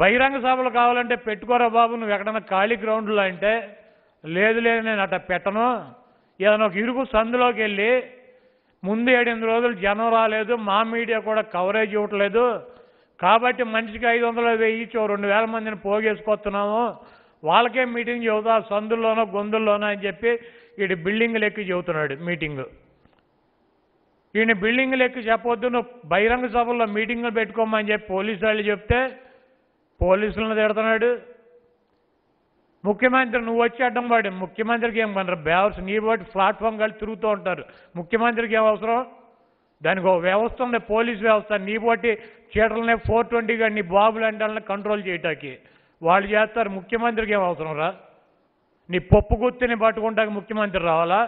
బహిరంగ సభలు కావాలంటే పెట్టుకోరా బాబు, నువ్వు ఎక్కడన్నా ఖాళీ గ్రౌండ్లో అంటే లేదు నేను అట్లా పెట్టను, ఏదైనా ఒక ఇరుకు సందులోకి వెళ్ళి ముందు 7-8 రోజులు జనం రాలేదు, మా మీడియా కూడా కవరేజ్ ఇవ్వట్లేదు, కాబట్టి మనిషికి 500 1000 ఇచ్చి 2000 మందిని పోగేసుకొస్తున్నాము, వాళ్ళకే మీటింగ్ చెబుతా సందుల్లోనో గొంతుల్లోనో అని చెప్పి వీడి బిల్డింగ్లు ఎక్కి చెబుతున్నాడు మీటింగు. ఈయన బిల్డింగ్లు ఎక్కి చెప్పొద్దు, నువ్వు బహిరంగ సభల్లో మీటింగులు పెట్టుకోమని చెప్పి పోలీసు వాళ్ళు చెప్తే పోలీసులను తిడుతున్నాడు. ముఖ్యమంత్రి నువ్వు వచ్చి అడ్డం పడి, ముఖ్యమంత్రికి ఏం పనరు బేవర్స్, నీ బట్టి ప్లాట్ఫామ్ కలిసి తిరుగుతూ ఉంటారు, ముఖ్యమంత్రికి ఏం అవసరం? దానికి ఒక వ్యవస్థ ఉంది, పోలీస్ వ్యవస్థ, నీ బట్టి చీటలనే 420 గా నీ బాబులు అంటే కంట్రోల్ చేయటానికి వాళ్ళు చేస్తారు, ముఖ్యమంత్రికి ఏం అవసరం రా? నీ పప్పు గుత్తిని పట్టుకుంటాక ముఖ్యమంత్రి రావాలా?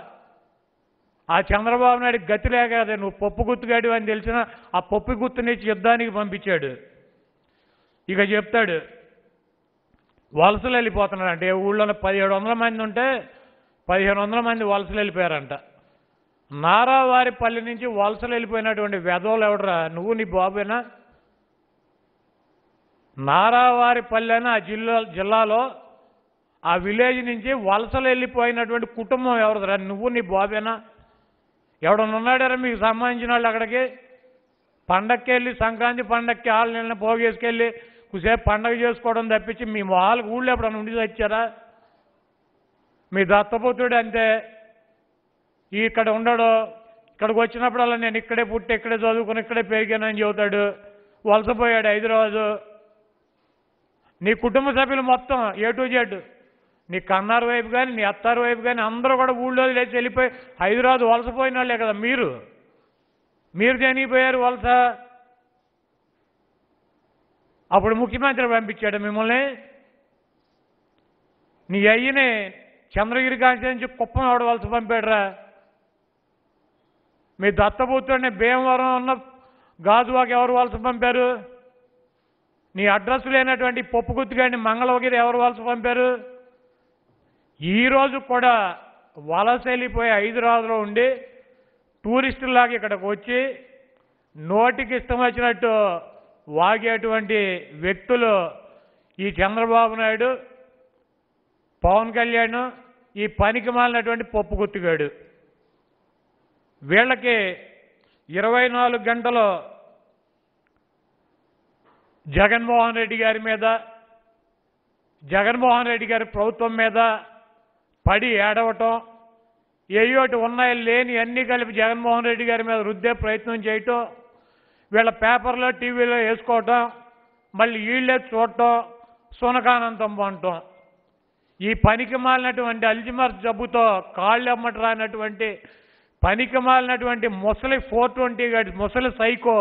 ఆ చంద్రబాబు నాయుడు గతి లేక కదా నువ్వు పప్పు గుత్తుగాడు అని తెలిసిన ఆ పప్పు గుత్తునిచ్చి యుద్ధానికి పంపించాడు. ఇక చెప్తాడు వలసలు వెళ్ళిపోతున్నారంట, ఏ ఊళ్ళో 1700 మంది ఉంటే 1500 మంది వలసలు వెళ్ళిపోయారంట. నారావారిపల్లి నుంచి వలసలు వెళ్ళిపోయినటువంటి వెధవలు ఎవడరా? నువ్వు నీ బాబేనా? నారావారిపల్లి అని ఆ జిల్లాలో ఆ విలేజ్ నుంచి వలసలు వెళ్ళిపోయినటువంటి కుటుంబం ఎవరిదిరా? నువ్వు నీ బాబేనా? ఎవడన్నా ఉన్నాడారా మీకు సంబంధించిన వాళ్ళు అక్కడికి? పండక్కి వెళ్ళి సంక్రాంతి పండక్కి వాళ్ళ నీళ్ళని పోగేసుకెళ్ళి కుసేపు పండగ చేసుకోవడం తప్పించి మీ వాళ్ళకి ఊళ్ళో ఎప్పుడన్నా ఉండి వచ్చారా? మీ దత్తపుత్రుడు అంతే, ఇక్కడ ఉండడు, ఇక్కడికి వచ్చినప్పుడల్లా నేను ఇక్కడే పుట్టి ఇక్కడే చదువుకుని ఇక్కడే పెరిగానని చెబుతాడు, వలసపోయాడు హైదరాబాదు. నీ కుటుంబ సభ్యులు మొత్తం A to Z, నీ కన్నారు వైపు కానీ నీ అత్తారు వైపు కానీ అందరూ కూడా ఊళ్ళో లేచి వెళ్ళిపోయి హైదరాబాద్ వలసపోయిన వాళ్ళే కదా. మీరు చనిపోయారు వలస. అప్పుడు ముఖ్యమంత్రి పంపించాడు మిమ్మల్ని. నీ అయ్యని చంద్రగిరి కాన్స్టిట్యున్సీ కుప్పం ఎవడ వలస పంపాడురా? మీ దత్తపుత్రుడిని భీమవరం ఉన్న గాజువాకి ఎవరు వలస పంపారు? నీ అడ్రస్ లేనటువంటి పప్పు గుత్తుగాడిని మంగళగిరి ఎవరు వలస పంపారు? ఈరోజు కూడా వలస వెళ్ళిపోయి హైదరాబాద్లో ఉండి టూరిస్టులాగా ఇక్కడికి వచ్చి నోటికి ఇష్టం వచ్చినట్టు వాగేటువంటి వ్యక్తులు ఈ చంద్రబాబు నాయుడు, పవన్ కళ్యాణ్, ఈ పనికి మాలినటువంటి పప్పు గుత్తుగాడు. వీళ్ళకి 24 గంటలు జగన్మోహన్ రెడ్డి గారి మీద, జగన్మోహన్ రెడ్డి గారి ప్రభుత్వం మీద పడి ఏడవటం, ఏయోటి ఉన్నాయి లేని అన్నీ కలిపి జగన్మోహన్ రెడ్డి గారి మీద రుద్దే ప్రయత్నం చేయటం, వీళ్ళ పేపర్లో టీవీలో వేసుకోవటం, మళ్ళీ వీళ్ళే చూడటం, సునకానంతం పొందటం. ఈ పనికి మాలినటువంటి అల్జిమర్స్ జబ్బుతో కాళ్ళు అమ్మట రానటువంటి పనికి మాలినటువంటి ముసలి 420 గడి ముసలి సైకో,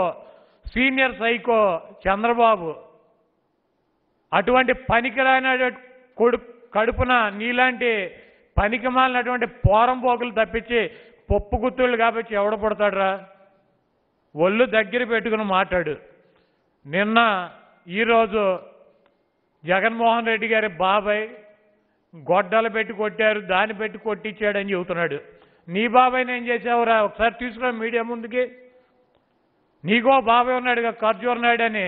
సీనియర్ సైకో చంద్రబాబు. అటువంటి పనికిరాని కడుపున నీలాంటి పనికి మాలినటువంటి పోరంపోకులు తప్పించి పప్పు గుత్తుళ్ళు కాబట్టి ఎవడ పడతాడురా? ఒళ్ళు దగ్గర పెట్టుకుని మాట్లాడు. నిన్న ఈరోజు జగన్మోహన్ రెడ్డి గారి బాబాయ్ గొడ్డలు పెట్టి కొట్టారు, దాన్ని పెట్టి కొట్టించాడని చెబుతున్నాడు. నీ బాబాయ్ని ఏం చేసావురా? ఒకసారి తీసుకురా మీడియా ముందుకి. నీకో బాబాయ్ ఉన్నాడుగా ఖర్జూర్ నాయుడు అని,